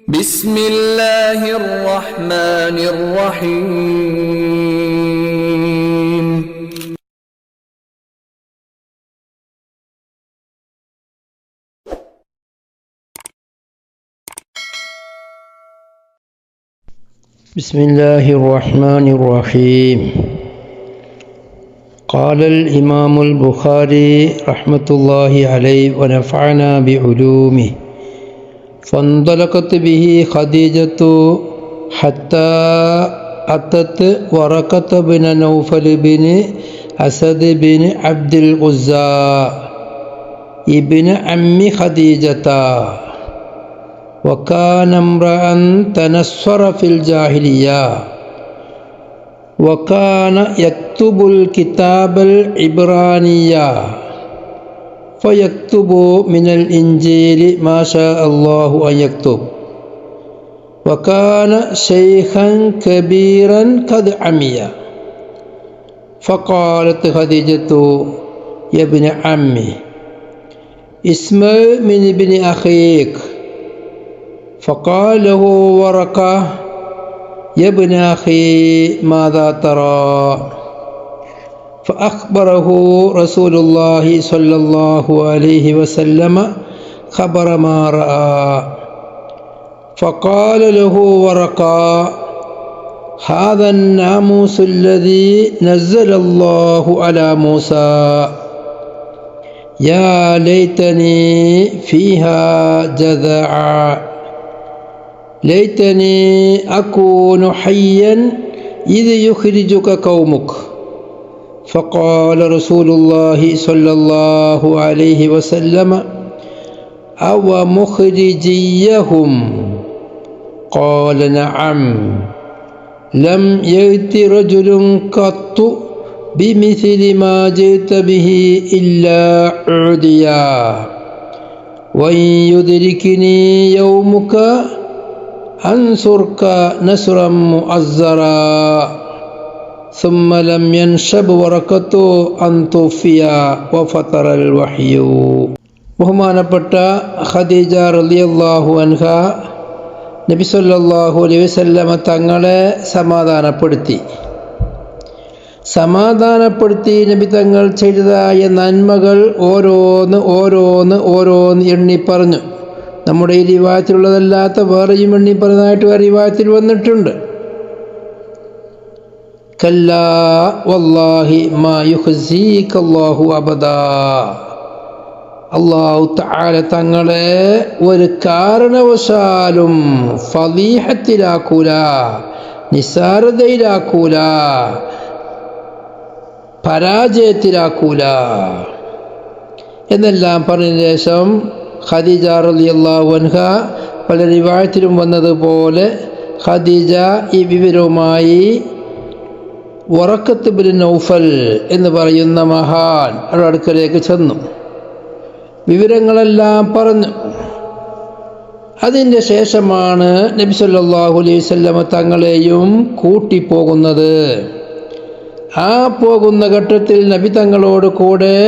بسم الله الرحمن الرحيم بسم الله الرحمن الرحيم. قال الإمام البخاري رحمة الله عليه ونفعنا بعلومه: فانطلقت به خديجة حتى أتت ورقة بن نوفل بن أسد بن عبد العزى ابن عم خديجة، وكان امرأ تنصر في الجاهلية، وكان يكتب الكتاب العبرانية، فيكتب من الإنجيل ما شاء الله أن يكتب، وكان شيخا كبيرا قد عمي. فقالت خديجة: يا ابن عمي، اسمع من ابن أخيك. فقال له ورقة: يا ابن أخي، ماذا ترى؟ فأخبره رسول الله صلى الله عليه وسلم خبر ما رأى. فقال له ورقة: هذا الناموس الذي نزل الله على موسى، يا ليتني فيها جذعا، ليتني أكون حيا إذ يخرجك قومك. فقال رسول الله صلى الله عليه وسلم: أو مخرجيهم؟ قال: نعم، لم يأت رجل قط بمثل ما جئت به إلا عوديا، وإن يدركني يومك أنصرك نصرا مؤزرا. ثم لم ينشب ورقة أن توفي وفتر الوحي. ബഹുമാനപ്പെട്ട ഖദീജ റളിയല്ലാഹു അൻഹ നബി സല്ലല്ലാഹു അലൈഹി വസല്ലമ തങ്ങളെ സമാധാനപ്പെടുത്തി നബി തങ്ങൾ ചെയ്തതായ നന്മകൾ ഓരോന്ന് എണ്ണി പറഞ്ഞു. നമ്മുടെ ഈ റിവായത്തിലുള്ളതല്ലാത്ത വേറെയും എണ്ണി പറഞ്ഞതായിട്ട് റിവായത്തിൽ വന്നിട്ടുണ്ട്. കല്ലാ വല്ലാഹി മാ യുഖ്സീക അല്ലാഹു അബദാ. അല്ലാഹു തആല തങ്ങളെ ഒരു കാരണവശാലും ഫളീഹത്തിലാക്കൂല, നിസ്സാരതയിലാക്കൂല, പരാജയത്തിലാക്കൂല എന്നെല്ലാം പറഞ്ഞ ശേഷം ഖദീജ റളിയല്ലാഹു അൻഹ പല റിവായത്തിലും വന്നതുപോലെ ഖദീജ ഈ വിവരവുമായി വറഖത്ത് ബിൻ നൗഫൽ എന്ന് പറയുന്ന മഹാൻ അവരുടെ അടുക്കലേക്ക് ചെന്നു. വിവരങ്ങളെല്ലാം പറഞ്ഞു. അതിൻ്റെ ശേഷമാണ് നബി സല്ലല്ലാഹു അലൈഹി വസല്ലമ തങ്ങളെയും കൂട്ടിപ്പോകുന്നത്. ആ പോകുന്ന ഘട്ടത്തിൽ നബി തങ്ങളോട് കൂടെ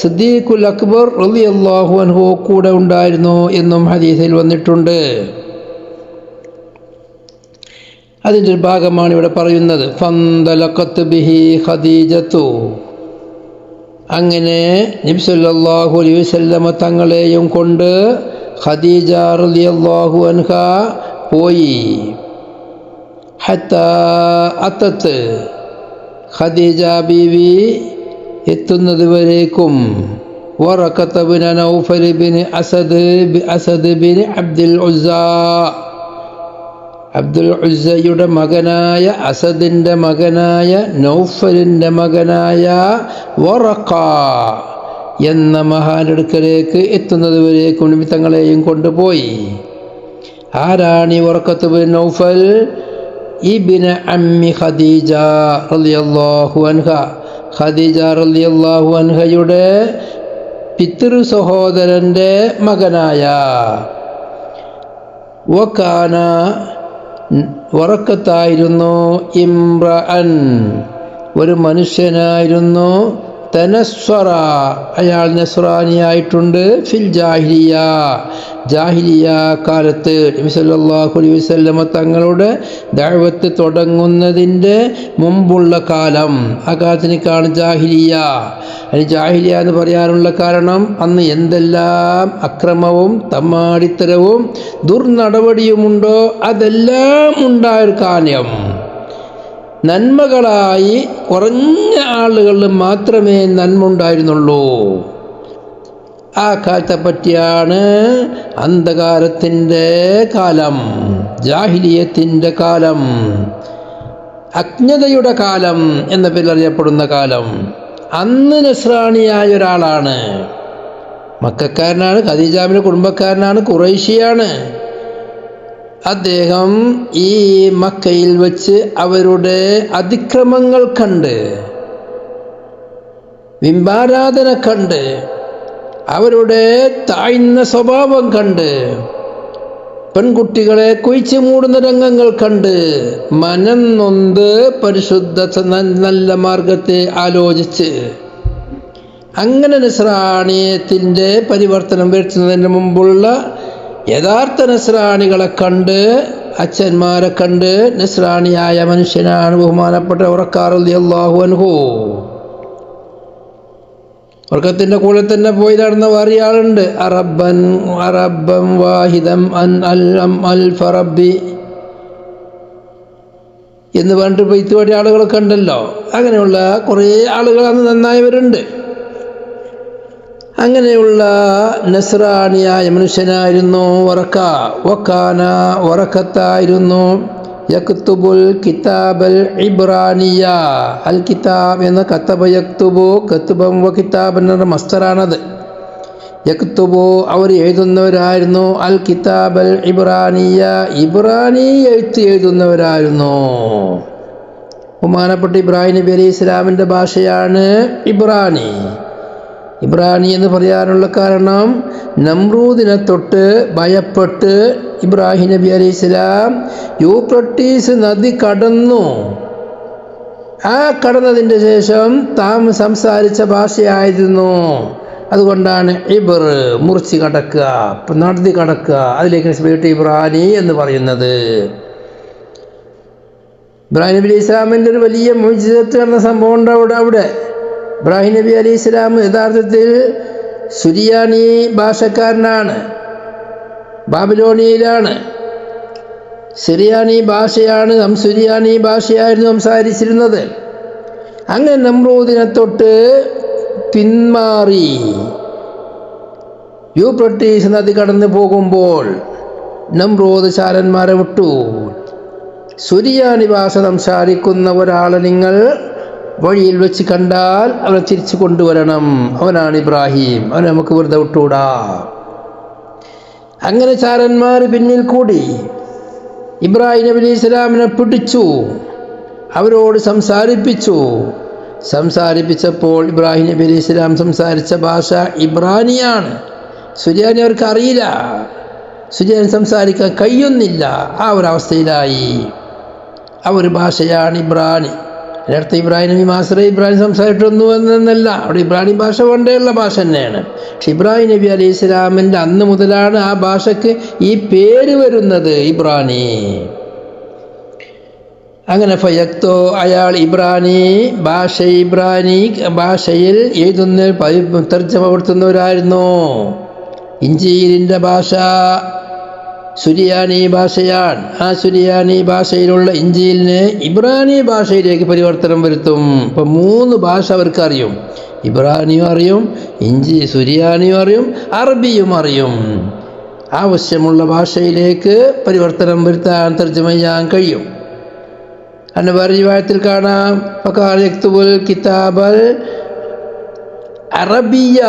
സിദ്ദീഖുൽ അക്ബർ റളിയല്ലാഹു അൻഹു കൂടെ ഉണ്ടായിരുന്നു എന്നും ഹദീസിൽ വന്നിട്ടുണ്ട്. അതിൻ്റെ ഒരു ഭാഗമാണ് ഇവിടെ പറയുന്നത്. ഫന്തലഖത് ബിഹി ഖദീജതു. അങ്ങനെ നബി സല്ലല്ലാഹു അലൈഹി വസല്ലമ തങ്ങളെയും കൊണ്ട് ഖദീജ റളിയല്ലാഹു അൻഹ പോയി. ഹത്താ അത്തത്ത്. ഖദീജ ബീവി എത്തുന്നത് വരേക്കും Waraqah bin Nawfal bin Asad bin Abdul Uzza, Abdul ഉസ്സയുടെ മകനായ അസദിൻ്റെ മകനായ നൗഫലിൻ്റെ മകനായ വറഖ എന്ന മഹാന്റെ അടുക്കലേക്ക് എത്തുന്നത് വരേക്കും നബി തങ്ങളെയും കൊണ്ടുപോയി. ആരാണ് ഈ വറഖത്ത് ബിൻ നൗഫൽ? ഇബ്ന അമ്മി ഖദീജ റളിയല്ലാഹു അൻഹ. ഖദീജ റളിയല്ലാഹു അൻഹയുടെ പിതൃ സഹോദരൻ്റെ മകനായ. വകാന, വറഖത്തായിരുന്നു ഇംറഅൻ, ഒരു മനുഷ്യനായിരുന്നു. തനസ്വറ, അയാൾ നസ്രാനിയായിട്ടുണ്ട്. ഫിൽ ജാഹിലിയ കാലത്ത് നബി സല്ലല്ലാഹു അലൈഹി വസല്ലമ തങ്ങളുടെ ദഅവത്ത് തുടങ്ങുന്നതിൻ്റെ മുമ്പുള്ള കാലം, ആ കാലത്തിനേക്കാണ് ജാഹിലിയ. അതിന് ജാഹിലിയ എന്ന് പറയാനുള്ള കാരണം അന്ന് എന്തെല്ലാം അക്രമവും തമ്മാടിത്തരവും ദുർനടപടിയുമുണ്ടോ അതെല്ലാം ഉണ്ടായൊരു കാലം. നന്മകളായി കുറഞ്ഞ ആളുകളിൽ മാത്രമേ നന്മ ഉണ്ടായിരുന്നുള്ളൂ. ആ കാലത്തെ പറ്റിയാണ് അന്ധകാരത്തിൻ്റെ കാലം, ജാഹിലിയത്തിൻ്റെ കാലം, അജ്ഞതയുടെ കാലം എന്ന പേരിൽ അറിയപ്പെടുന്ന കാലം. അന്ന് നസ്രാണിയായ ഒരാളാണ്, മക്കക്കാരനാണ്, ഖദീജാബിൻ്റെ കുടുംബക്കാരനാണ്, ഖുറൈശിയാണ്. അദ്ദേഹം ഈ മക്കയിൽ വെച്ച് അവരുടെ അതിക്രമങ്ങൾ കണ്ട്, ബിംബാരാധന കണ്ട്, അവരുടെ താഴ്ന്ന സ്വഭാവം കണ്ട്, പെൺകുട്ടികളെ കുഴിച്ചു മൂടുന്ന രംഗങ്ങൾ കണ്ട് മനം നൊന്ത് പരിശുദ്ധ നല്ല മാർഗത്തെ ആലോചിച്ച് അങ്ങനെ നസ്രാണിയത്തിൻ്റെ പരിവർത്തനം വരുത്തുന്നതിന് മുമ്പുള്ള യഥാർത്ഥ നസ്രാണികളെ കണ്ട്, അച്ഛന്മാരെ കണ്ട് നസ്രാണിയായ മനുഷ്യനാണ് ബഹുമാനപ്പെട്ട ഉറക്കാർ റളിയല്ലാഹു അൻഹു. ഉറക്കത്തിൻ്റെ കൂടെ തന്നെ പോയി നടന്ന വേറെ ആളുണ്ട്, അറബ്ബൻ വാഹിദം അൽ ഫറബി എന്ന് പറഞ്ഞിട്ട് പെയ്ത്തുപാടി ആളുകളൊക്കെ ഉണ്ടല്ലോ. അങ്ങനെയുള്ള കുറേ ആളുകൾ അന്ന് നന്നായവരുണ്ട്. അങ്ങനെയുള്ള നസ്രാനിയായ മനുഷ്യനായിരുന്നു വറക്കത്തായിരുന്നു യക്തുബുൽ കിതാബൽ ഇബ്രാനിയ. അൽ കിതാബ് എന്ന കത്തബ യക്തുബു, കത്തുബം വ കിതാബ് എന്ന മസ്തറാണത്. യക്തുബു അവർ എഴുതുന്നവരായിരുന്നു, അൽ കിതാബൽ ഇബ്രാനിയ ഇബ്രാനി എഴുതുന്നവരായിരുന്നു. ബഹുമാനപ്പെട്ട ഇബ്രാഹിം നബി അലൈഹി ഇസ്ലാമിൻ്റെ ഭാഷയാണ് ഇബ്രാനി. ഇബ്രാനി എന്ന് പറയാനുള്ള കാരണം നമ്രൂദിനെ തൊട്ട് ഭയപ്പെട്ട് ഇബ്രാഹിം നബി അലൈഹി സ്വലാം യൂഫ്രട്ടീസ് നദി കടന്നു. ആ കടന്നതിൻ്റെ ശേഷം താൻ സംസാരിച്ച ഭാഷയായിരുന്നു. അതുകൊണ്ടാണ് ഇബ്ർ മുറിച്ച് കടക്കുക, നടത്തി കടക്കുക, അതിലേക്ക് സ്പീട്ട് ഇബ്രാനി എന്ന് പറയുന്നത്. ഇബ്രാഹിം നബി അലൈഹി സ്വലാമിൻ്റെ ഒരു വലിയ മുഅ്ജിസത്ത് എന്ന സംഭവം ഉണ്ട് അവിടെ. ഇബ്രാഹിം നബി അലൈഹി സ്വലാം യഥാർത്ഥത്തിൽ സുരിയാനി ഭാഷക്കാരനാണ്, ബാബിലോണിയയിലാണ്. സിറിയാനി ഭാഷയാണ്, സുരിയാനി ഭാഷയായിരുന്നു സംസാരിച്ചിരുന്നത്. അങ്ങനെ നമ്രൂദിനെ തൊട്ട് പിന്മാറി യൂഫ്രട്ടീസ് നദി കടന്നു പോകുമ്പോൾ നമ്രൂദ് ചാരന്മാരെ വിട്ടു. സുരിയാനി ഭാഷ സംസാരിക്കുന്ന ഒരാളെ നിങ്ങൾ വഴിയിൽ വെച്ച് കണ്ടാൽ അവനെ തിരിച്ചു കൊണ്ടുവരണം, അവനാണ് ഇബ്രാഹിം, അവനെ നമുക്ക് വെറുതെ വിട്ടുകൂടാ. അങ്ങനെ ചാരന്മാർ പിന്നിൽ കൂടി ഇബ്രാഹിം നബി അലൈഹി സ്വലാമിനെ പിടിച്ചു, അവരോട് സംസാരിപ്പിച്ചപ്പോൾ ഇബ്രാഹിം നബി അലൈഹി സ്വലാം സംസാരിച്ച ഭാഷ ഇബ്രാനിയാണ്. സുരിയാനി അവർക്ക് അറിയില്ല, സുരിയാനി സംസാരിക്കാൻ കഴിയുന്നില്ല. ആ ഒരവസ്ഥയിലായി. ആ ഒരു ഭാഷയാണ് ഇബ്രാനി. അതിനടുത്ത് ഇബ്രാഹിം നബി ഇബ്രാഹിം സംസാരിച്ചിട്ടൊന്നു എന്നല്ല, അവിടെ ഇബ്രാഹിം ഭാഷ കൊണ്ടേയുള്ള ഭാഷ തന്നെയാണ്. പക്ഷെ ഇബ്രാഹിം നബി അലൈഹി സ്വലാമിൻ്റെ അന്ന് മുതലാണ് ആ ഭാഷയ്ക്ക് ഈ പേര് വരുന്നത്, ഇബ്രാനി. അങ്ങനെ ഫയക്തോ അയാൾ ഇബ്രാനി ഭാഷയിൽ എഴുതുന്ന തർജ്ജമപ്പെടുത്തുന്നവരായിരുന്നു. ഇഞ്ചീലിൻ്റെ ഭാഷ സുരിയാനി ഭാഷയാണ്. ആ സുരിയാനി ഭാഷയിലുള്ള ഇഞ്ചീലിനെ ഇബ്രാനി ഭാഷയിലേക്ക് പരിവർത്തനം വരുത്തും. ഇപ്പം 3 ഭാഷ അവർക്ക് അറിയും. ഇബ്രാനിയും അറിയും, സുരിയാനിയും അറിയും, അറബിയും അറിയും. ആവശ്യമുള്ള ഭാഷയിലേക്ക് പരിവർത്തനം വരുത്താൻ, തർജ്ജമ ചെയ്യാൻ കഴിയും. അന്ന് വേറെ റിവായത്തിൽ കാണാം, ഫഖാല യക്തുബുൽ കിതാബൽ അറബിയ,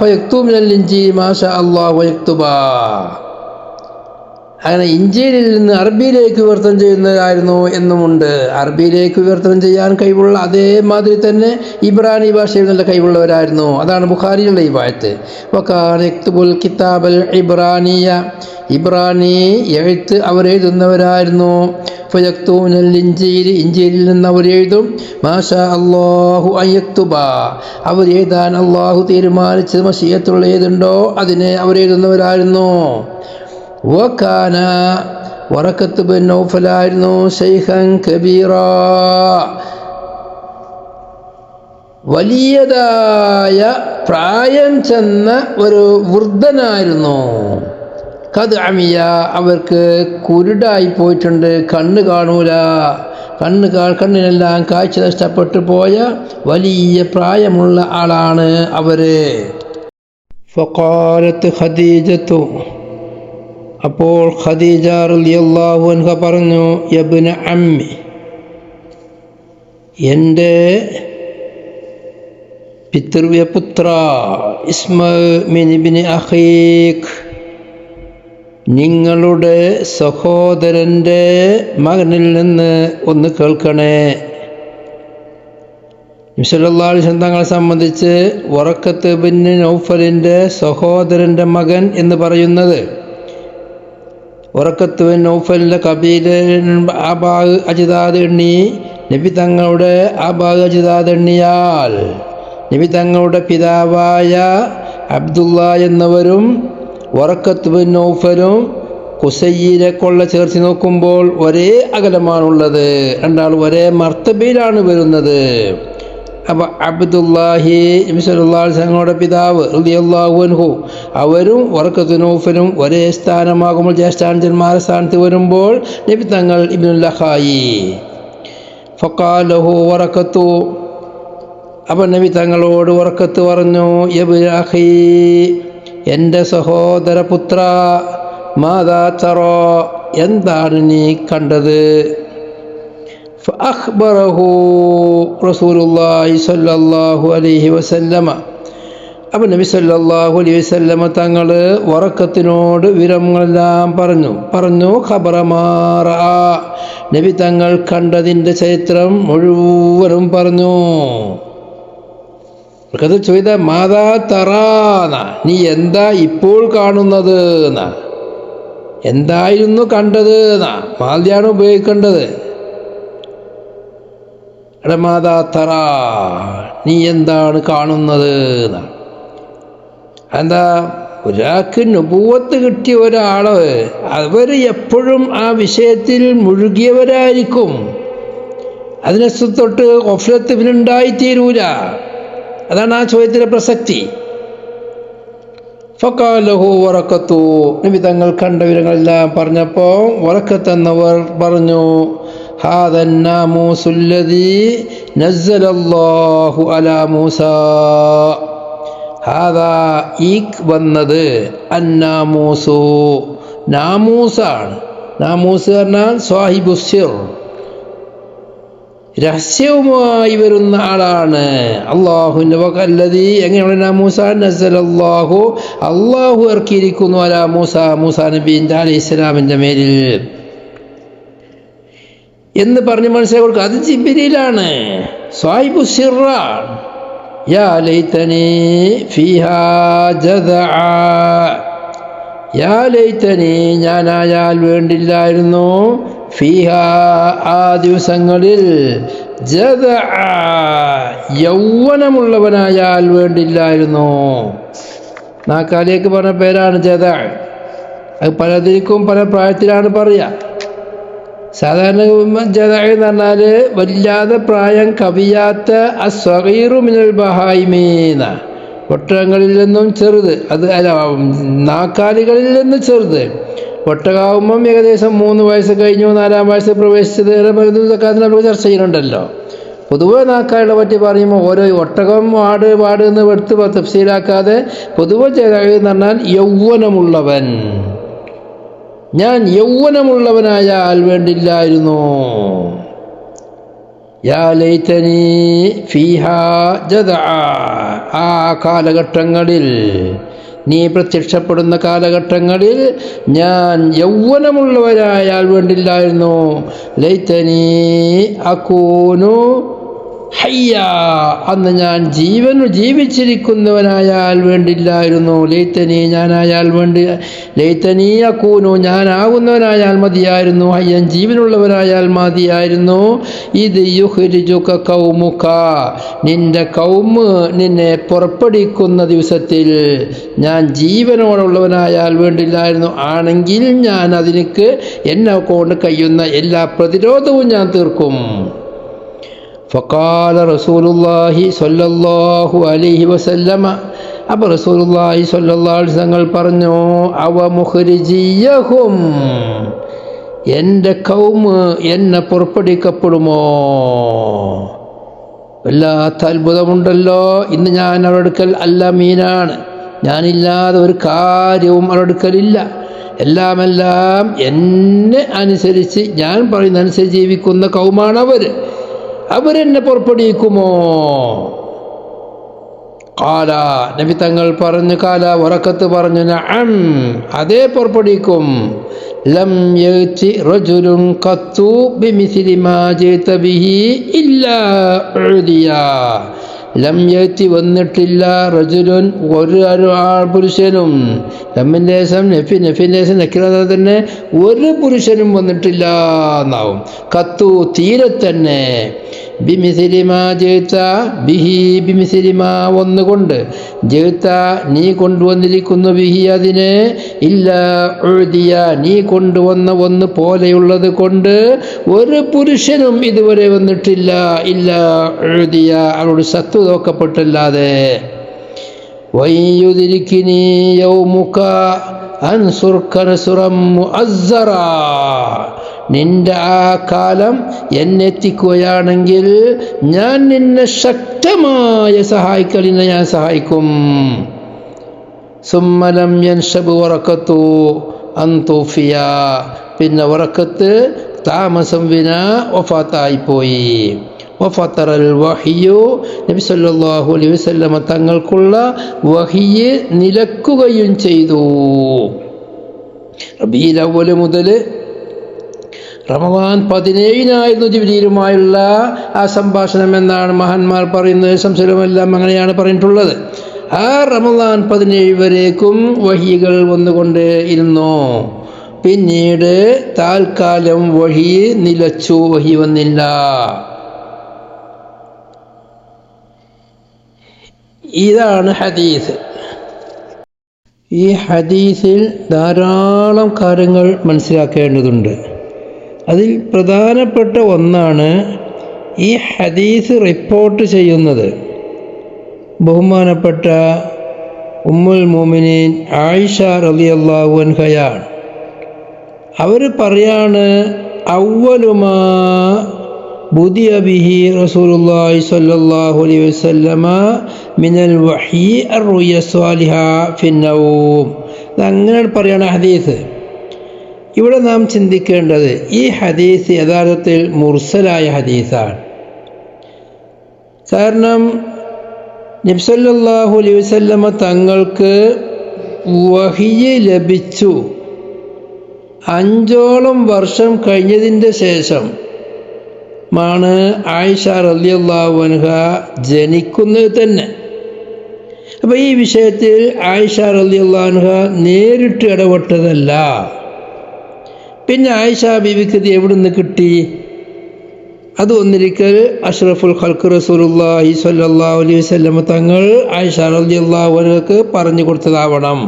ഫയക്തുബു മിനൽ ഇൻജീൽ മാഷാ അല്ലാഹു വയക്തുബാ. അങ്ങനെ ഇഞ്ചീലിൽ നിന്ന് അറബിയിലേക്ക് വിവർത്തനം ചെയ്യുന്നതായിരുന്നു എന്നുമുണ്ട്. അറബിയിലേക്ക് വിവർത്തനം ചെയ്യാൻ കഴിവുള്ള അതേമാതിരി തന്നെ ഇബ്രാനി ഭാഷയിൽ നല്ല കഴിവുള്ളവരായിരുന്നു. അതാണ് ബുഖാരിയിലുള്ള ഈ വായത്ത്. വകാന യക്തുബുൽ കിതാബൽ ഇബ്രാനിയ, ഇബ്രാനി എഴുത്ത് അവർ എഴുതുന്നവരായിരുന്നു. ഫയക്തൂനൽ ഇഞ്ചീൽ ഇഞ്ചീലിൽ നിന്ന് അവർ എഴുതും മാഷാ അല്ലാഹു അൻ യക്തുബ അവർ എഴുതാൻ അള്ളാഹു തീരുമാനിച്ചത് മശിയത്തുള്ള ഏതുണ്ടോ അതിനെ അവർ എഴുതുന്നവരായിരുന്നു. വകാന വറക്കത്ത് ബിൻ നൗഫലായിരുന്നു ശൈഖൻ കബീറാ വലിയതായ പ്രായം ചെന്ന ഒരു വൃദ്ധനായിരുന്നു. കത് അമിയ അവർക്ക് കുരുടായി പോയിട്ടുണ്ട്, കണ്ണ് കാണൂല, കണ്ണിനെല്ലാം കാഴ്ച നഷ്ടപ്പെട്ടു പോയ വലിയ പ്രായമുള്ള ആളാണ് അവര്. ഫഖാലത്ത് ഖദീജത്തു അപ്പോൾ ഖദീജ റളിയല്ലാഹു അൻഹ പറഞ്ഞു യബ്ന അമ്മി എൻ്റെ പിതൃവ്യപുത്ര ഇസ്മഇ ഇബ്നി അഖീഖ് നിങ്ങളുടെ സഹോദരൻ്റെ മകനിൽ നിന്ന് ഒന്ന് കേൾക്കണേ. നബി സല്ലല്ലാഹു അലൈഹി വസല്ലം തങ്ങളെ സംബന്ധിച്ച് വറക്കത്ത് ബിൻ നൗഫലിൻ്റെ സഹോദരൻ്റെ മകൻ എന്ന് പറയുന്നത് വറക്കത്ത് ബിൻ നൗഫലിൻ്റെ കബീല ആബാഗ് അജ്ദാദ് എണ്ണി നബി തങ്ങളുടെ ആബാഗ് അജ്ദാദ് എണ്ണിയാൽ നബി തങ്ങളുടെ പിതാവായ അബ്ദുള്ള എന്നവരും വറക്കത്ത് ബിൻ നൗഫലും ഖുസൈയിലെ കൊള്ള ചേർത്ത് നോക്കുമ്പോൾ ഒരേ അകലമാണുള്ളത്, രണ്ടാൾ ഒരേ മർത്തബയിലാണ് വരുന്നത്. അപ്പോൾ അബ്ദുല്ലാഹി നബി സല്ലല്ലാഹു അലൈഹി വസല്ലമയുടെ പിതാവ് റളിയല്ലാഹു അൻഹു അവരും വറക്കത്ത് നൗഫലും ഒരേ സ്ഥാനമാകുമ്പോൾ ജ്യേഷ്ഠാനുജന്മാരുടെ സ്ഥാനത്ത് വരുമ്പോൾ നബി തങ്ങൾ ഇബ്നുൽ ലഖായി ഫഖാലഹു വറക്കത്തു അപ്പോൾ നബി തങ്ങളോട് വറക്കത്ത് പറഞ്ഞു യബ്ന അഖീ എൻ്റെ സഹോദരപുത്ര മാദാ തറാ എന്താണ് നീ കണ്ടത്? ഫഅഖ്ബറഹു റസൂലുള്ളാഹി സ്വല്ലല്ലാഹു അലൈഹി വസല്ലമ അപ്പോൾ നബി സല്ലല്ലാഹു അലൈഹി വസല്ലമ തങ്ങൾ വറക്കത്തിനോട് വിവരങ്ങളെല്ലാം പറഞ്ഞു ഖബറ മാ റഅ നബി തങ്ങൾ കണ്ടതിൻ്റെ ചരിത്രം മുഴുവനും പറഞ്ഞു. അത് ചോദിച്ച മാതാ തറാന നീ എന്താ ഇപ്പോൾ കാണുന്നത് എന്നാ, എന്തായിരുന്നു കണ്ടത് എന്നാ, മാതിയാണ് ഉപയോഗിക്കേണ്ടത്. എടാ മാതാ തറാ നീ എന്താണ് കാണുന്നത് എന്നാ. എന്താ ഒരാൾക്ക് നുബുവത്ത് കിട്ടിയ ഒരാള് അവർ എപ്പോഴും ആ വിഷയത്തിൽ മുഴുകിയവരായിരിക്കും, അതിനെ തൊട്ട് ഗഫ്ലത്ത് ഇവനുണ്ടായിത്തീരൂല. അതാണ് ആ ചോദ്യത്തിലെ പ്രസക്തി. ഫഖാലഹു വറക്കത്തു നബി തങ്ങൾ കണ്ട വിവരങ്ങളെല്ലാം പറഞ്ഞപ്പോൾ വറക്കത്ത് എന്നവർ പറഞ്ഞു ഹാദൻ നാമൂസുല്ലദീ നസ്സലല്ലാഹു അലാ മൂസാ ഹാദാ ഈ വന്നത് അന്നാമൂസു നാമൂസാണ്. നാമൂസ് പറഞ്ഞാൽ സ്വാഹിബുസ്സിർ രഹസ്യവുമായി വരുന്ന ആളാണ്. അള്ളാഹുവിൻ്റെ വകല്ലതി എങ്ങനെയാണ് മൂസ നസ്സലല്ലാഹു അള്ളാഹു ഇറക്കിയിരിക്കുന്നു അലാ മൂസ നബി അലൈഹി ഇസ്ലാമിൻ്റെ മേലിൽ എന്ന് പറഞ്ഞ് മനസ്സിലാക്കി കൊടുക്കുക. അത് ജിബ്രീലാണ്, സ്വാഹിബു സിറാണ്. യാ ലൈതനി ഫീഹാ ജദഅ യാ ലൈതനി ഞാനായാൽ വേണ്ടില്ലായിരുന്നു ഫീഹ ആ ദിവസങ്ങളിൽ ജദഅ യൗവനമുള്ളവനായാൽ വേണ്ടില്ലായിരുന്നു. നാക്കാലിലേക്ക് പറഞ്ഞ പേരാണ് ജദഅ. അത് പലതിരിക്കും പല പ്രായത്തിലാണ് പറയുക. സാധാരണ ജദഅ എന്ന് പറഞ്ഞാൽ വല്ലാതെ പ്രായം കവിയാത്ത അസ്സഗീറു മിനൽ ബഹായിമീന ഒട്ടകങ്ങളിൽ നിന്നും ചെറുത്, അത് അല്ല നാക്കാലികളിൽ നിന്ന് ചെറുത്. ഒട്ടകാവുമ്പം ഏകദേശം 3 വയസ്സ് കഴിഞ്ഞു, 4-ാം വയസ്സ് പ്രവേശിച്ചത് സക്കാത്തിന് നമുക്ക് ചർച്ച ചെയ്യുന്നുണ്ടല്ലോ. പൊതുവെ നാക്കാലികളെ പറ്റി പറയുമ്പോൾ ഓരോ ഒട്ടകം പാട് എന്ന് എടുത്ത് തഫ്സീലാക്കാതെ പൊതുവെ ജദഅ എന്ന് പറഞ്ഞാൽ യൗവനമുള്ളവൻ. ഞാൻ യൗവനമുള്ളവനായാൽ വേണ്ടില്ലായിരുന്നു. യാ ലൈതനി ഫീഹാ ജദഅ ആ കാലഘട്ടങ്ങളിൽ നീ പ്രത്യക്ഷപ്പെടുന്ന കാലഘട്ടങ്ങളിൽ ഞാൻ യൗവനമുള്ളവരായാൽ വേണ്ടില്ലായിരുന്നു. ലൈതനി അകൂനു ഹയ്യ, അന്ന് ഞാൻ ജീവിച്ചിരിക്കുന്നവനായാൽ വേണ്ടില്ലായിരുന്നു. ലൈതനി, ഞാനായാൽ വേണ്ടി, ലൈതനി അകൂനു, ഞാനാകുന്നവനായാൽ മതിയായിരുന്നു. ഹയ്യൻ, ജീവനുള്ളവനായാൽ മതിയായിരുന്നു. ഇത് യുഖ്രിജുക ഖൗമുക, നിന്റെ കൗമ് നിന്നെ പുറപ്പെടുവിക്കുന്ന ദിവസത്തിൽ ഞാൻ ജീവനോടുള്ളവനായാൽ വേണ്ടില്ലായിരുന്നു. ആണെങ്കിൽ ഞാൻ അതിനക്ക് എന്നെ കൊണ്ട് കഴിയുന്ന എല്ലാ പ്രതിരോധവും ഞാൻ തീർക്കും. ഫഖാല റസൂലുള്ളാഹി സ്വല്ലല്ലാഹു അലൈഹി വസല്ലമ, അപ്പോൾ റസൂലുള്ളാഹി സ്വല്ലല്ലാഹു അലൈഹി തങ്ങൾ പറഞ്ഞു, അവ മുഖ്രിജിയഹും, എൻ്റെ കൗമ് എന്നെ പുറപ്പെടുവിക്കപ്പെടുമോ? വല്ലാത്ത അത്ഭുതമുണ്ടല്ലോ. ഇന്ന് ഞാൻ അവരുടെ അടുക്കൽ അല്ലമീനാണ്, ഞാനില്ലാതെ ഒരു കാര്യവും അവരുടെ അടുക്കലില്ല. എല്ലാം എന്നെ അനുസരിച്ച്, ഞാൻ പറയുന്ന അനുസരിച്ച് ജീവിക്കുന്ന കൗമാണവർ. അവരെന്നെ പുറപ്പെടുവിക്കുമോ? കാല, നബി തങ്ങൾ പറഞ്ഞു, കാല, വറക്കത്ത് പറഞ്ഞു, നഅം, അതേ പുറപ്പെടുവിക്കും. ലം യഅതി റജുലുൻ ഖത്തു ബിമിസ്ലി മാ ജിത ബിഹി ഇല്ലാ ഉദിയ. ലം യഅതി, വന്നിട്ടില്ല, റജുലുൻ, ഒരു പുരുഷനും, ലമ്മിൻ്റെ ശേഷം നഫിൻ്റെ ശേഷം നക്കിറ തന്നെ, ഒരു പുരുഷനും വന്നിട്ടില്ല എന്നാവും. കത്തു, തീരെ തന്നെ, ബിമിസ്ലി മാ ജിത ബിഹി, ബിമിസ്ലി മാ, ഒന്നുകൊണ്ട്, ജിത, നീ കൊണ്ടുവന്നിരിക്കുന്നു, ബിഹി, അതിനെ, ഇല്ല ഉദിയ, നീ കൊണ്ടുവന്ന ഒന്ന് പോലെയുള്ളത് കൊണ്ട് ഒരു പുരുഷനും ഇതുവരെ വന്നിട്ടില്ല. ഇല്ല ഉദിയ, അവരോട് ശത്രു നോക്കപ്പെട്ടല്ലാതെ. വയ്യുദിരിക്കിനി യൗമുക അൻസുർക നസ്റൻ മുഅസ്സറ, നിന്റെ ആ കാലം എന്നെത്തിക്കുകയാണെങ്കിൽ ഞാൻ നിന്നെ ശക്തമായ സഹായിക്കലിനെ ഞാൻ സഹായിക്കും. സുമ്മ ലം യൻശബ് വറക്കത്തു അൻ തൂഫിയ, പിന്നെ വറക്കത്ത് താമസം വിന വഫാത്തായിപ്പോയി. വഫത്തറൽ വഹിയു, നബി സല്ലല്ലാഹു അലൈഹി വസല്ലമ തങ്ങൾക്കുള്ള വഹിയ് നിലക്കുകയും ചെയ്തു. റബീഉൽ അവ്വൽ മുതൽ റമദാൻ 17 ജിബ്രീലുമായുള്ള ആ സംഭാഷണം എന്നാണ് മഹാന്മാർ പറയുന്നത്. സംശയമെല്ലാം അങ്ങനെയാണ് പറഞ്ഞിട്ടുള്ളത്. ആ റമദാൻ 17 വരേക്കും വഹികൾ വന്നുകൊണ്ട് ഇരുന്നു. പിന്നീട് താൽക്കാലം വഹി നിലച്ചു, വഹി വന്നില്ല. ഇതാണ് ഹദീസ്. ഈ ഹദീസിൽ ധാരാളം കാര്യങ്ങൾ മനസ്സിലാക്കേണ്ടതുണ്ട്. അതിൽ പ്രധാനപ്പെട്ട ഒന്നാണ്, ഈ ഹദീസ് റിപ്പോർട്ട് ചെയ്യുന്നത് ബഹുമാനപ്പെട്ട ഉമ്മുൽ മുഅ്മിനീൻ ആയിഷ റളിയല്ലാഹു അൻഹയാണ്. അവർ പറയാണ്, അവ്വലുമാ ബുദിയ ബിഹി റസൂലുള്ളാഹി സ്വല്ലല്ലാഹു അലൈഹി വസല്ലമ മിനൽ വഹി അർറുയ സ്വാലിഹ ഫിന്നൗം. അങ്ങനെയാണ് പറയാണ് ഹദീസ്. ഇവിടെ നാം ചിന്തിക്കേണ്ടത്, ഈ ഹദീസ് യഥാർത്ഥത്തിൽ മുർസലായ ഹദീസാണ്. കാരണം നബി സല്ലല്ലാഹു അലൈഹി വസല്ലമ തങ്ങൾക്ക് വഹി ലഭിച്ചു 5ഓളം വർഷം കഴിഞ്ഞതിൻ്റെ ശേഷം ാണ് ആയിഷ റളിയല്ലാഹു അൻഹ ജനിക്കുന്നത് തന്നെ. അപ്പോൾ ഈ വിഷയത്തിൽ ആയിഷ റളിയല്ലാഹു അൻഹ നേരിട്ട് ഇടപെട്ടതല്ല. പിന്നെ ആയിഷ ബീവിക്ക് ഇത് എവിടുന്ന് കിട്ടി? അത് ഒന്നിരിക്കൽ അഷ്റഫുൽ ഖൽഖ് റസൂലുള്ളാഹി സ്വല്ലല്ലാഹു അലൈഹി വസല്ലം തങ്ങൾ ആയിഷ റളിയല്ലാഹു അൻഹക്ക് പറഞ്ഞു കൊടുത്തതാവണം.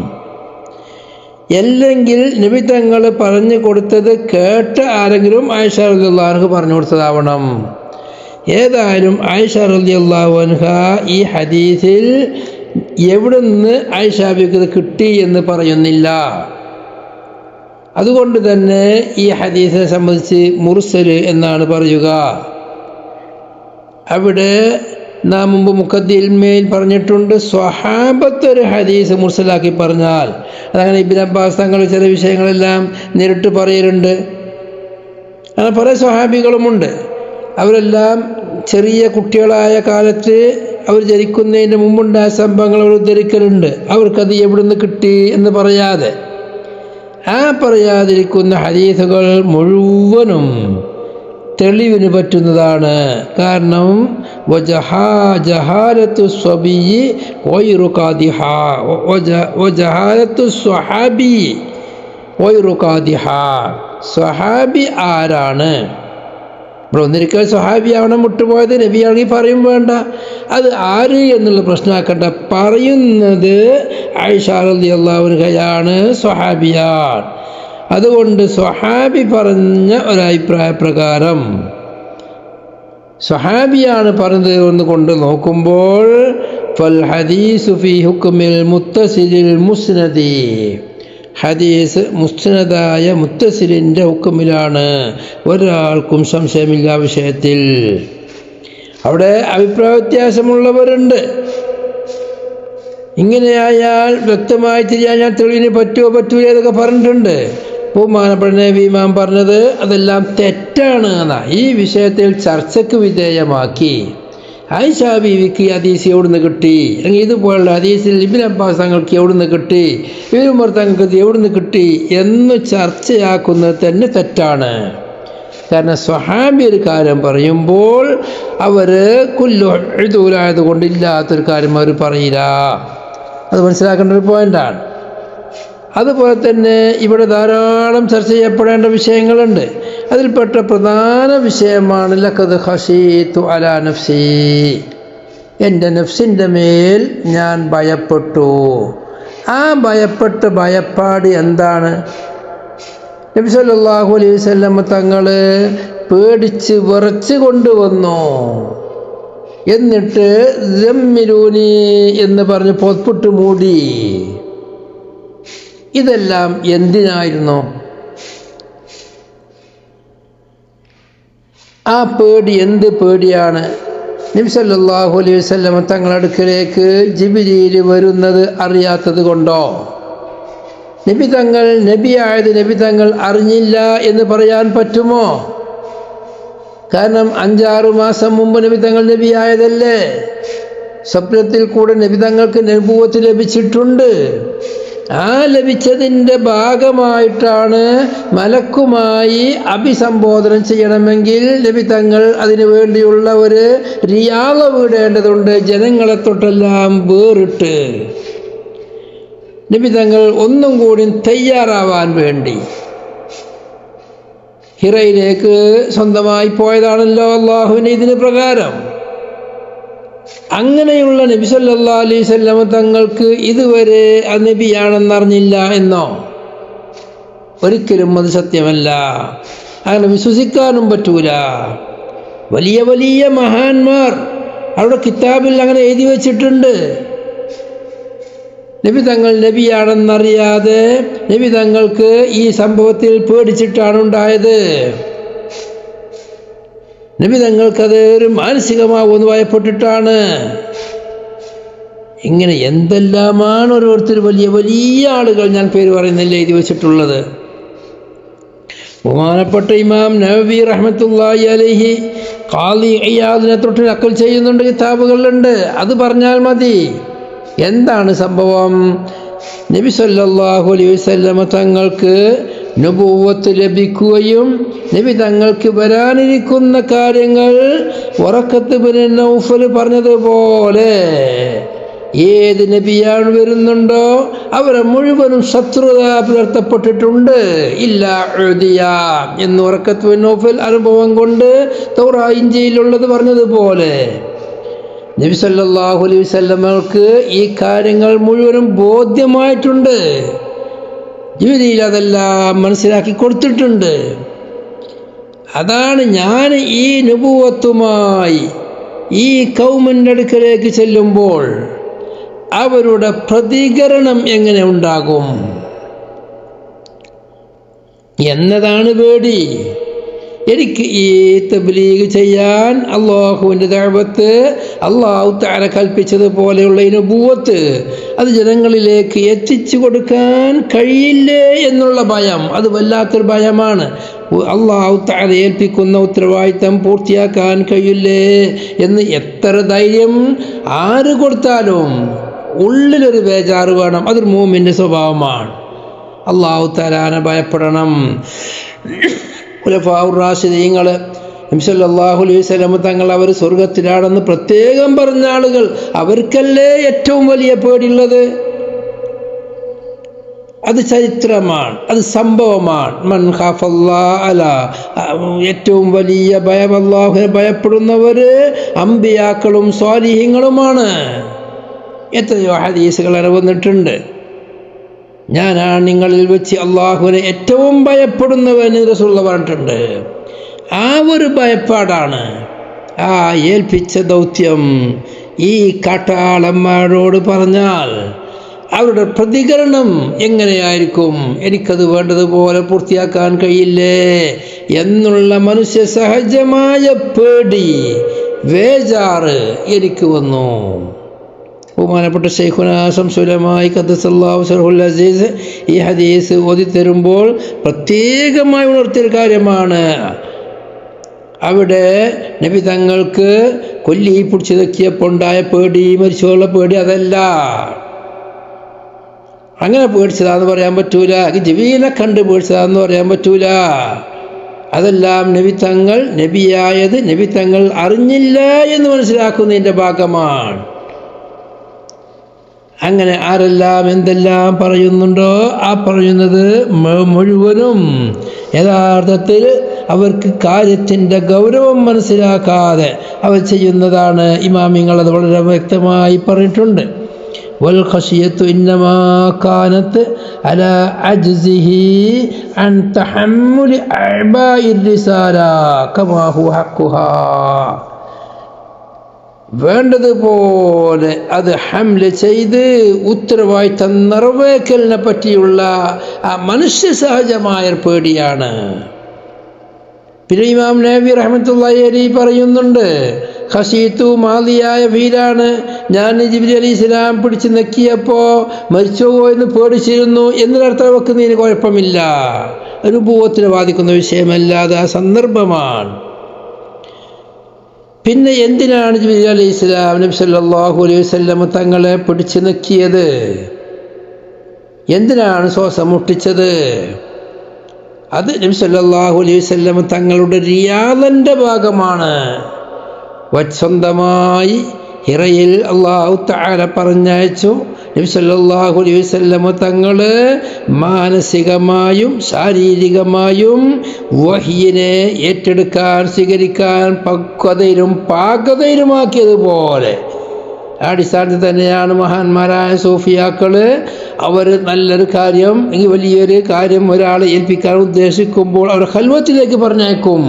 അല്ലെങ്കിൽ നബി തങ്ങൾ പറഞ്ഞു കൊടുത്തത് കേട്ട ആരെങ്കിലും ആയിഷ റളിയല്ലാഹു അൻഹ പറഞ്ഞു കൊടുത്തതാവണം. ഏതായാലും ആയിഷ റളിയല്ലാഹു അൻഹ ഈ ഹദീസിൽ എവിടുന്ന് ആയിഷ ബീവിക്ക് കിട്ടി എന്ന് പറയുന്നില്ല. അതുകൊണ്ട് തന്നെ ഈ ഹദീസിനെ സംബന്ധിച്ച് മുർസൽ എന്നാണ് പറയുക. അവിടെ നാം മുമ്പ് മുഖദ്ദിമയിൽ പറഞ്ഞിട്ടുണ്ട്, സ്വഹാബത്ത് ഒരു ഹദീസ് മുർസലാക്കി പറഞ്ഞാൽ, അതങ്ങനെ ഇബ്നു അബ്ബാസ് തങ്ങൾ ചില വിഷയങ്ങളെല്ലാം നേരിട്ട് പറയലുണ്ട്. അങ്ങനെ പല സ്വഹാബികളുമുണ്ട്. അവരെല്ലാം ചെറിയ കുട്ടികളായ കാലത്ത് അവർ ജനിക്കുന്നതിന് മുമ്പുണ്ടായ സംഭവങ്ങൾ അവർ ഉദ്ധരിക്കലുണ്ട്. അവർക്കത് എവിടുന്ന് കിട്ടി എന്ന് പറയാതെ. ആ പറയാതിരിക്കുന്ന ഹദീസുകൾ മുഴുവനും തെളിവിന് പറ്റുന്നതാണ്. കാരണം ജഹാലത്തു സ്വബിയ്യി ഗൈറു ഖാദിഹാ വജഹാലത്തു സ്വഹാബി ഗൈറു ഖാദിഹാ. സ്വഹാബി ആരാണ്? ഇവിടെ ഒന്നിരിക്കൽ സ്വഹാബിയാവണം വിട്ടുപോയത്, നബിയാണെങ്കിൽ പറയും വേണ്ട. അത് ആര് എന്നുള്ള പ്രശ്നമാക്കണ്ട. പറയുന്നത് ആയിഷ റളിയല്ലാഹു അൻഹയാണ്, സ്വഹാബിയാണ്. അതുകൊണ്ട് സ്വഹാബി പറഞ്ഞ ഒരഭിപ്രായ പ്രകാരം സ്വഹാബിയാണ് പറഞ്ഞത് എന്നുകൊണ്ട് നോക്കുമ്പോൾ ഫൽ ഹദീസു ഫീ ഹുക്മിൽ മുത്തസിലിൽ മുസ്നദി, ഹദീസ് മുസ്നദായ മുത്തസിലിൻ്റെ ഹുക്കുമിലാണ്, ഒരാൾക്കും സംശയമില്ല വിഷയത്തിൽ. അവിടെ അഭിപ്രായ വ്യത്യാസമുള്ളവരുണ്ട്. ഇങ്ങനെയായാൽ വ്യക്തമായി തിരിയാൻ ഞാൻ തെളിവിന് പറ്റുമോ പറ്റൂല എന്നൊക്കെ പറഞ്ഞിട്ടുണ്ട്. ബഹുമാനപ്പെട്ട നബി ഇമാം പറഞ്ഞത് അതെല്ലാം തെറ്റാണ് എന്നാ. ഈ വിഷയത്തിൽ ചർച്ചയ്ക്ക് വിധേയമാക്കി ആയിഷ ബീവിക്ക് ഹദീസ് എവിടുന്ന് കിട്ടി, അല്ലെങ്കിൽ ഇതുപോലുള്ള ഹദീസിൽ ഇബ്നു അബ്ബാസ് തങ്ങൾക്ക് എവിടുന്ന് കിട്ടി, ഇബ്നു ഉമർ തങ്ങൾക്ക് എവിടുന്ന് കിട്ടി എന്ന് ചർച്ചയാക്കുന്നത് തന്നെ തെറ്റാണ്. കാരണം സ്വഹാബി ഒരു കാര്യം പറയുമ്പോൾ അവർ കുല്ലുദൂലായത് കൊണ്ടില്ലാത്തൊരു കാര്യം അവർ പറയില്ല. അത് മനസ്സിലാക്കേണ്ട ഒരു പോയിൻ്റാണ്. അതുപോലെ തന്നെ ഇവിടെ ധാരാളം ചർച്ച ചെയ്യപ്പെടേണ്ട വിഷയങ്ങളുണ്ട്. അതിൽപ്പെട്ട പ്രധാന വിഷയമാണ് ലഖദ് ഖശീതു അലാ നഫ്സി, എൻ്റെ നഫ്സിൻ്റെ മേൽ ഞാൻ ഭയപ്പെട്ടു. ആ ഭയപ്പാട് എന്താണ്? നബി സല്ലല്ലാഹു അലൈഹി വസല്ലം തങ്ങൾ പേടിച്ച് വിറച്ച് കൊണ്ടുവന്നു. എന്നിട്ട് ജമ്മിലൂനി എന്ന് പറഞ്ഞ് പൊത്പിട്ട് മൂടി. ഇതെല്ലാം എന്തിനായിരുന്നു? ആ പേടി എന്ത് പേടിയാണ്? നബി സല്ലല്ലാഹു അലൈഹി വസല്ലം തങ്ങളുടെ അടുക്കലേക്ക് ജിബ്രീൽ വരുന്നത് അറിയാത്തത് കൊണ്ടോ? നബിയായത് നബി തങ്ങൾ അറിഞ്ഞില്ല എന്ന് പറയാൻ പറ്റുമോ? കാരണം 5-6 മാസം മുമ്പ് നബി തങ്ങൾ നബിയായതല്ലേ. സ്വപ്നത്തിൽ കൂടെ നബി തങ്ങൾക്ക് നബുവത്ത് ലഭിച്ചിട്ടുണ്ട്. ആ ലഭിച്ചതിൻ്റെ ഭാഗമായിട്ടാണ് മലക്കുമായി അഭിസംബോധന ചെയ്യണമെങ്കിൽ നബി തങ്ങൾ അതിനു വേണ്ടിയുള്ള ഒരു റിയാള വിടേണ്ടതുണ്ട്. ജനങ്ങളെ തൊട്ടെല്ലാം വേറിട്ട് നബി തങ്ങൾ ഒന്നും കൂടി തയ്യാറാവാൻ വേണ്ടി ഹിറയിലേക്ക് സ്വന്തമായി പോയതാണല്ലോ അള്ളാഹുവിൻ്റെ ഇതിന് പ്രകാരം. അങ്ങനെയുള്ള നബി സല്ലല്ലാഹു അലൈഹി വസല്ലം തങ്ങൾക്ക് ഇതുവരെ നബിയാണെന്നറിഞ്ഞില്ല എന്നോ? ഒരിക്കലും അത് സത്യമല്ല. അങ്ങനെ വിശ്വസിക്കാനും പറ്റൂല. വലിയ വലിയ മഹാന്മാർ അവരുടെ കിതാബിൽ അങ്ങനെ എഴുതി വച്ചിട്ടുണ്ട്. നബി തങ്ങൾ നബിയാണെന്നറിയാതെ നബി തങ്ങൾക്ക് ഈ സംഭവത്തിൽ പേടിച്ചിട്ടാണ് ഉണ്ടായത്. നബി തങ്ങൾക്കത് ഒരു മാനസികമാവുമെന്ന് ഭയപ്പെട്ടിട്ടാണ്. ഇങ്ങനെ എന്തെല്ലാമാണ് ഓരോരുത്തർ വലിയ വലിയ ആളുകൾ, ഞാൻ പേര് പറയുന്നില്ല, എഴുതി വെച്ചിട്ടുള്ളത്. ബഹുമാനപ്പെട്ട ഇമാം നവവി റഹ്മത്തുള്ളാഹി അലൈഹി ഖാദി ഇയാദിനെ തൊട്ട് നക്കൽ ചെയ്യുന്നുണ്ട്, കിതാബുകളിലുണ്ട്. അത് പറഞ്ഞാൽ മതി. എന്താണ് സംഭവം? നബി സല്ലല്ലാഹു അലൈഹി വസല്ലം തങ്ങൾക്ക് നബുവത്ത് ലഭിക്കുകയും നബി തങ്ങൾക്ക് വരാനിരിക്കുന്ന കാര്യങ്ങൾ വറഖത്ത് ഇബ്നു നൗഫൽ പറഞ്ഞതുപോലെ ഏത് നബിയാണ് വരുന്നുണ്ടോ അവരെ മുഴുവനും ശത്രുത പുലർത്തപ്പെട്ടിട്ടുണ്ട്. ഇല്ല ഉദിയ എന്ന് വറഖത്ത് ഇബ്നു നൗഫൽ അനുഭവം കൊണ്ട് തൗറാ ഇഞ്ചിയിലുള്ളത് പറഞ്ഞതുപോലെ നബി സല്ലല്ലാഹു അലൈഹി വസല്ലമക്ക് ഈ കാര്യങ്ങൾ മുഴുവനും ബോധ്യമായിട്ടുണ്ട്. ജിബ്രീൽ അതെല്ലാം മനസ്സിലാക്കി കൊടുത്തിട്ടുണ്ട്. അതാണ് ഞാൻ ഈ നബുവത്തുമായി ഈ ഖൗമിൻ്റെ അടുക്കലേക്ക് ചെല്ലുമ്പോൾ അവരുടെ പ്രതികരണം എങ്ങനെ ഉണ്ടാകും എന്നതാണ് പേടി. എനിക്ക് ഈ തബ്ലീഗ് ചെയ്യാൻ അള്ളാഹുവിൻ്റെ ദഅവത്ത് അള്ളാഹു തആല കൽപ്പിച്ചതുപോലെയുള്ള ഈ നബുവത്ത് അത് ജനങ്ങളിലേക്ക് എത്തിച്ചു കൊടുക്കാൻ കഴിയില്ലേ എന്നുള്ള ഭയം, അത് വല്ലാത്തൊരു ഭയമാണ്. അള്ളാഹു തആല ഏൽപ്പിക്കുന്ന ഉത്തരവാദിത്തം പൂർത്തിയാക്കാൻ കഴിയില്ലേ എന്ന് എത്ര ധൈര്യം ആര് കൊടുത്താലും ഉള്ളിലൊരു ബേജാറ് വേണം. അതൊരു മുഅ്മിന്റെ സ്വഭാവമാണ്. അള്ളാഹു തആലാനെ ഭയപ്പെടണം. ഖുലഫാഉർ റാഷിദീങ്ങൾ നബി സല്ലല്ലാഹു അലൈഹി വസല്ലം തങ്ങൾ അവർ സ്വർഗത്തിലാണെന്ന് പ്രത്യേകം പറഞ്ഞ ആളുകൾ, അവർക്കല്ലേ ഏറ്റവും വലിയ പേടിയുള്ളത്? അത് ചരിത്രമാണ്, അത് സംഭവമാണ്. മൻ ഖാഫല്ലാഹ അലാ, ഏറ്റവും വലിയ ഭയം അല്ലാഹുവിനെ ഭയപ്പെടുന്നവർ അമ്പിയാക്കളും സ്വാലിഹീങ്ങളുമാണ്. എത്രയോ ഹദീസുകൾ വന്നിട്ടുണ്ട്. ഞാനാണ് നിങ്ങളിൽ വെച്ച് അള്ളാഹുവിനെ ഏറ്റവും ഭയപ്പെടുന്നവൻ റസൂലുള്ളാഹി പറഞ്ഞിട്ടുണ്ട്. ആ ഒരു ഭയപ്പാടാണ് ആ ഏൽപ്പിച്ച ദൗത്യം. ഈ കാട്ടാളന്മാരോട് പറഞ്ഞാൽ അവരുടെ പ്രതികരണം എങ്ങനെയായിരിക്കും? എനിക്കത് വേണ്ടതുപോലെ പൂർത്തിയാക്കാൻ കഴിയില്ലേ എന്നുള്ള മനുഷ്യ സഹജമായ പേടി, വേജാറ് എനിക്ക് വന്നു. ബഹുമാനപ്പെട്ട ശൈഖുനാ ശംസുലമായി ഖദ്ദസല്ലാഹു സിർറഹുൽ അസീസ് ഈ ഹദീസ് ഓതിത്തരുമ്പോൾ പ്രത്യേകമായി ഉണർത്തിയ കാര്യമാണ്. അവിടെ നബി തങ്ങൾക്ക് കൊല്ലി പിടിച്ചു തെക്കിയപ്പോൾ ഉണ്ടായ പേടി, മരിച്ചുള്ള പേടി അതല്ല. അങ്ങനെ പേടിച്ചതാന്ന് പറയാൻ പറ്റൂല. ജിബീലിനെ കണ്ട് പേടിച്ചതാന്ന് പറയാൻ പറ്റൂല. അതെല്ലാം നബി തങ്ങൾ നബിയായത് നബി തങ്ങൾ അറിഞ്ഞില്ല എന്ന് മനസ്സിലാക്കുന്നതിൻ്റെ ഭാഗമാണ്. അങ്ങനെ ആരെല്ലാം എന്തെല്ലാം പറയുന്നുണ്ടോ ആ പറയുന്നത് മുഴുവനും യഥാർത്ഥത്തിൽ അവർക്ക് കാര്യത്തിൻ്റെ ഗൗരവം മനസ്സിലാക്കാതെ അവർ ചെയ്യുന്നതാണ്. ഇമാമിങ്ങൾ അത് വളരെ വ്യക്തമായി പറഞ്ഞിട്ടുണ്ട്. വൽ ഖശിയത്തു ഇന്നമാ കാനത്ത് അലാ അജ്സിഹി അൻ തഹമ്മുലി അഅബാഇർ റിസാല കമാ ഹുവ ഹഖുഹാ. വേണ്ടതുപോലെ അത് ഹംല ചെയ്ത് ഉത്തരവാദിത്തം നിറവേക്കലിനെ പറ്റിയുള്ള ആ മനുഷ്യ സഹജമായ പേടിയാണ്. പിന്നെ ഇമാം നബി റഹ്മത്തുള്ളാഹി അലൈഹി പറയുന്നുണ്ട്, ഖശീത്തു മാദിയായ ഫീലാണ്. ഞാൻ ജിബ്രീൽ അലൈഹിസ്സലാം പിടിച്ച് നെക്കിയപ്പോൾ മരിച്ചുപോകുമോ എന്ന് പേടിച്ചിരുന്നു എന്നൊരർത്ഥം വെക്കുന്നതിന് കുഴപ്പമില്ല. നുബുവത്തിനെ ബാധിക്കുന്ന വിഷയമല്ലാതെ ആ സന്ദർഭമാണ്. പിന്നെ എന്തിനാണ് ജിബ്രീൽ അലൈഹിസ്സലാം നബി സല്ലല്ലാഹു അലൈഹി വസല്ലം തങ്ങളെ പിടിച്ച് നെക്കിയത്? എന്തിനാണ് ശ്വാസം മുട്ടിച്ചത്? അത് നബി സല്ലല്ലാഹു അലൈഹി വസല്ലം തങ്ങളുടെ റിയാദന്റെ ഭാഗമാണ്. സ്വന്തമായി ഹിറയിൽ അല്ലാഹു തആല പറഞ്ഞയച്ചു. നബി സല്ലല്ലാഹു അലൈഹി വസല്ലം തങ്ങൾ മാനസികമായും ശാരീരികമായും വഹ്യിനെ ഏറ്റെടുക്കാൻ സ്വീകരിക്കാൻ പക്വതയിലും പാകതയിലുമാക്കിയതുപോലെ അടിസ്ഥാനത്തിൽ തന്നെയാണ് മഹാന്മാരായ സൂഫിയാക്കൾ അവർ നല്ലൊരു കാര്യം, വലിയൊരു കാര്യം ഒരാളെ ഏൽപ്പിക്കാൻ ഉദ്ദേശിക്കുമ്പോൾ അവർ ഖൽവത്തിലേക്ക് പറഞ്ഞേക്കും.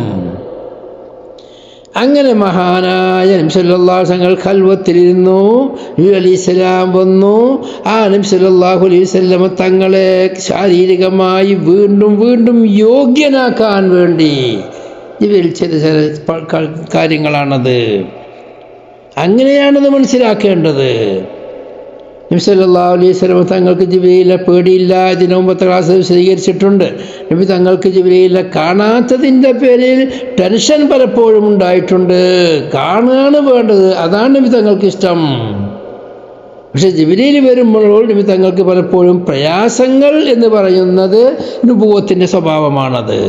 അങ്ങനെ മഹാനായ നബി സല്ലല്ലാഹു അലൈഹി വസല്ലം ഖൽവത്തിലിരുന്നു. നബി അലൈഹിസ്സലാം വന്നു. ആ നബി സല്ലല്ലാഹു അലൈഹി വസല്ലം തങ്ങളെ ശാരീരികമായി വീണ്ടും വീണ്ടും യോഗ്യനാക്കാൻ വേണ്ടി ഇവരിൽ ചെയ്ത ചില കാര്യങ്ങളാണത്. അങ്ങനെയാണത് മനസ്സിലാക്കേണ്ടത്. നബി സല്ലല്ലാഹു അലൈഹി വസല്ലം തങ്ങൾക്ക് ജിബ്രീലിനെ പേടിയില്ല. ഇതിനു മുമ്പത്തെ ക്ലാസ് വിശദീകരിച്ചിട്ടുണ്ട്. നബി തങ്ങൾക്ക് ജിബ്രീലിനെ കാണാത്തതിൻ്റെ പേരിൽ ടെൻഷൻ പലപ്പോഴും ഉണ്ടായിട്ടുണ്ട്. കാണുകയാണ് വേണ്ടത്, അതാണ് നബി തങ്ങൾക്ക് ഇഷ്ടം. പക്ഷെ ജിബ്രീൽ വരുമ്പോൾ നബി തങ്ങൾക്ക് പലപ്പോഴും പ്രയാസങ്ങൾ എന്ന് പറയുന്നത് നുബുവത്തിൻ്റെ സ്വഭാവമാണത്.